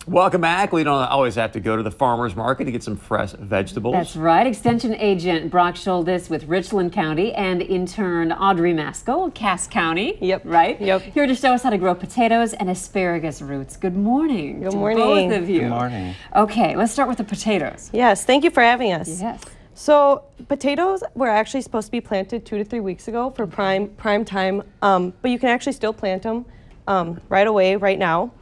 Welcome back. We don't always have to go to the farmer's market to get some fresh vegetables. That's right. Extension Agent Brock Schuldis with Richland County and intern Audrey Masco, Cass County. Yep. Right? Yep. Here to show us how to grow potatoes and asparagus roots. Good morning. Good to morning. both of you. Good morning. Okay, let's start with the potatoes. Yes, thank you for having us. Yes. So potatoes were actually supposed to be planted 2 to 3 weeks ago for prime time, but you can actually still plant them right away, right now.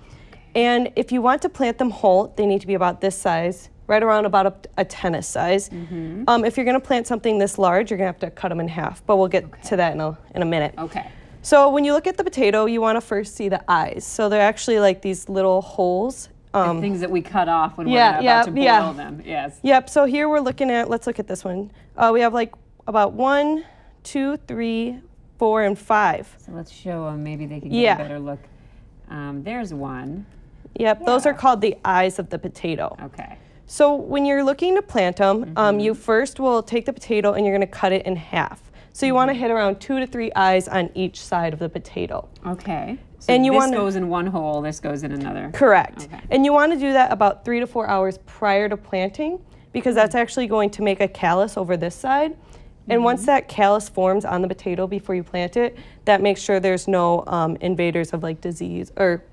And if you want to plant them whole, they need to be about this size, right around about a tennis size. If you're going to plant something this large, you're going to have to cut them in half, but we'll get to that in a minute. Okay. So when you look at the potato, you want to first see the eyes. So they're actually like these little holes. The things that we cut off when we're about to boil them. Yes. Yep. So here we're looking at, let's look at this one. We have like about 1, 2, 3, 4, and 5. So let's show them. Maybe they can get a better look. There's one. Yep. Those are called the eyes of the potato. Okay. So when you're looking to plant them, you first will take the potato and you're going to cut it in half. So you want to hit around 2 to 3 eyes on each side of the potato. Okay. So And this goes in one hole, this goes in another. Correct. Okay. And you want to do that about 3 to 4 hours prior to planting, because that's actually going to make a callus over this side. And once that callus forms on the potato before you plant it, that makes sure there's no invaders of like disease or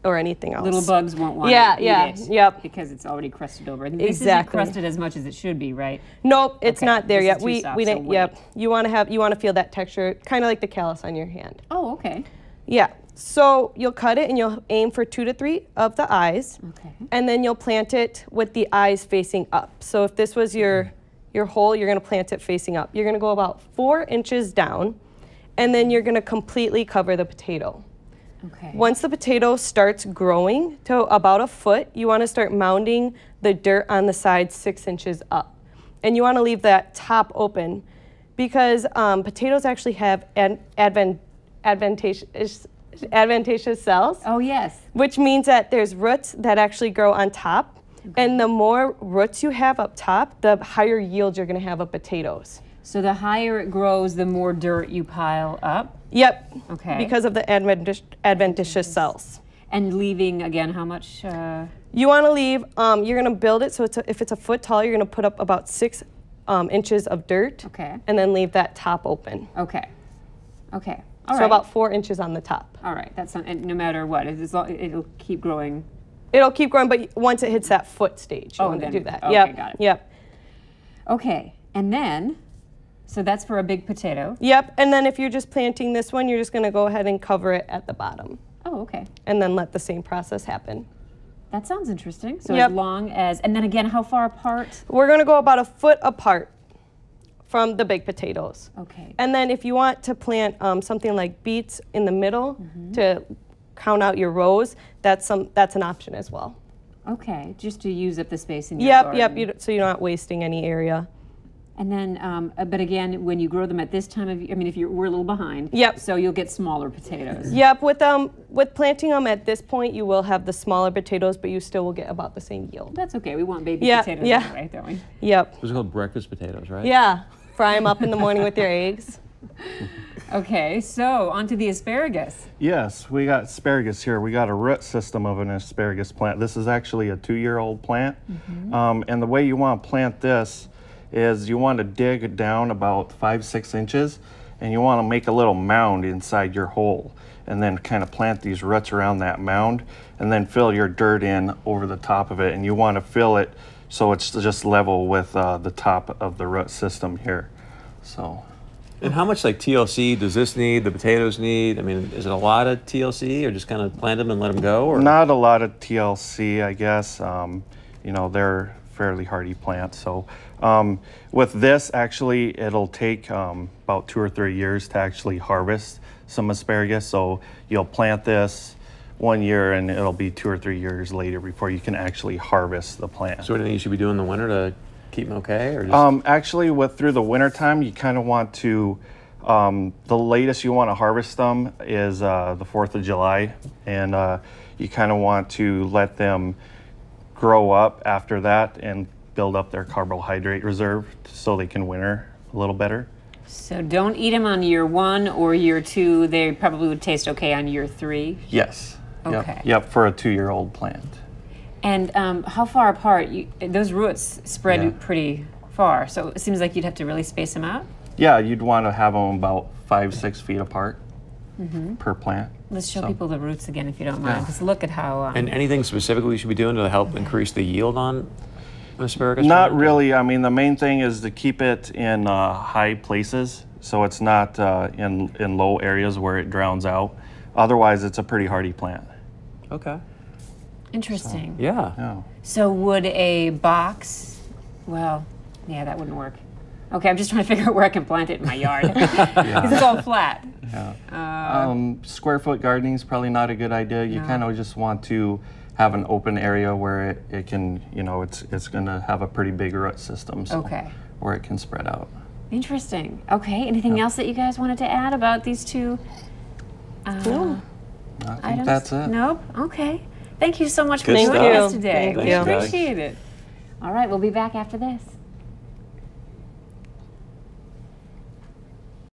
anything else. Little bugs won't want to eat it. Yep. Because it's already crusted over. Exactly. This isn't crusted as much as it should be, right? Nope, it's not there This yet. is too We soft, didn't. so Yep. You want to feel that texture, kind of like the callus on your hand. Oh, okay. Yeah. So you'll cut it and you'll aim for 2 to 3 of the eyes. Okay. And then you'll plant it with the eyes facing up. So if this was your hole, you're going to plant it facing up. You're going to go about 4 inches down, and then you're going to completely cover the potato. Okay. Once the potato starts growing to about a foot, you want to start mounding the dirt on the sides 6 inches up. And you want to leave that top open because potatoes actually have adventitious cells. Oh, yes. Which means that there's roots that actually grow on top. And the more roots you have up top, the higher yield you're going to have of potatoes. So the higher it grows, the more dirt you pile up? Yep. Okay. Because of the adventitious cells. And leaving, again, how much? You want to leave, you're going to build it, so if it's a foot tall, you're going to put up about 6 inches of dirt. Okay. And then leave that top open. Okay. Okay. All so right. about 4 inches on the top. All right. That's not, and no matter what, it'll keep growing. It'll keep growing, but once it hits that foot stage, you want to do that. Okay, Yep. got it. Yep. Okay. And then, so that's for a big potato. Yep. And then if you're just planting this one, you're just going to go ahead and cover it at the bottom. Oh, okay. And then let the same process happen. That sounds interesting. So Yep. as long as, and then again, how far apart? We're going to go about a foot apart from the big potatoes. Okay. And then if you want to plant something like beets in the middle to count out your rows, that's an option as well. Okay, just to use up the space in your garden. Yep, so you're not wasting any area. And then, but again, when you grow them at this time of year, I mean, we're a little behind. Yep. So you'll get smaller potatoes. Yep, with planting them at this point, you will have the smaller potatoes, but you still will get about the same yield. That's okay. We want baby Yeah, potatoes yeah. anyway, don't we? Yep. Those are called breakfast potatoes, right? Yeah, fry them up in the morning with your eggs. Okay, so onto the asparagus. Yes, we got asparagus here. We got a root system of an asparagus plant. This is actually a 2-year-old plant. And the way you want to plant this is you want to dig it down about 5-6 inches, and you want to make a little mound inside your hole, and then kind of plant these roots around that mound, and then fill your dirt in over the top of it. And you want to fill it so it's just level with the top of the root system here. So. And how much like TLC does this need, the potatoes need? I mean, is it a lot of TLC or just kind of plant them and let them go? Or? Not a lot of TLC, I guess. You know, they're fairly hardy plants. So with this, actually, it'll take about 2 or 3 years to actually harvest some asparagus. So you'll plant this 1 year and it'll be 2 or 3 years later before you can actually harvest the plant. So anything you should be doing in the winter to keep them okay? Or just... Actually, through the winter time, you kind of want to, the latest you want to harvest them is the 4th of July. And you kind of want to let them grow up after that and build up their carbohydrate reserve so they can winter a little better. So don't eat them on year 1 or year 2. They probably would taste okay on year 3. Yes. Okay. Yep, for a 2-year-old plant. And how far apart? Those roots spread Yeah. pretty far, so it seems like you'd have to really space them out. Yeah, you'd want to have them about 5-6 feet apart per plant. Let's show So- people the roots again, if you don't mind. Just look at how. And anything specifically we should be doing to help increase the yield on asparagus? Not plant? really. I mean, the main thing is to keep it in high places, so it's not in low areas where it drowns out. Otherwise, it's a pretty hardy plant. Okay. Interesting. Yeah. Yeah. So would a box? Well, yeah, that wouldn't work. Okay, I'm just trying to figure out where I can plant it in my yard because it's all flat. Square foot gardening is probably not a good idea. You kind of just want to have an open area where it can, it's going to have a pretty big root system. So Okay. Where it can spread out. Interesting. Okay. Anything else that you guys wanted to add about these two No. I think items? that's it. Nope. Okay. Thank you so much for Good joining stuff. us today. Thank We you. appreciate it. All right, we'll be back after this.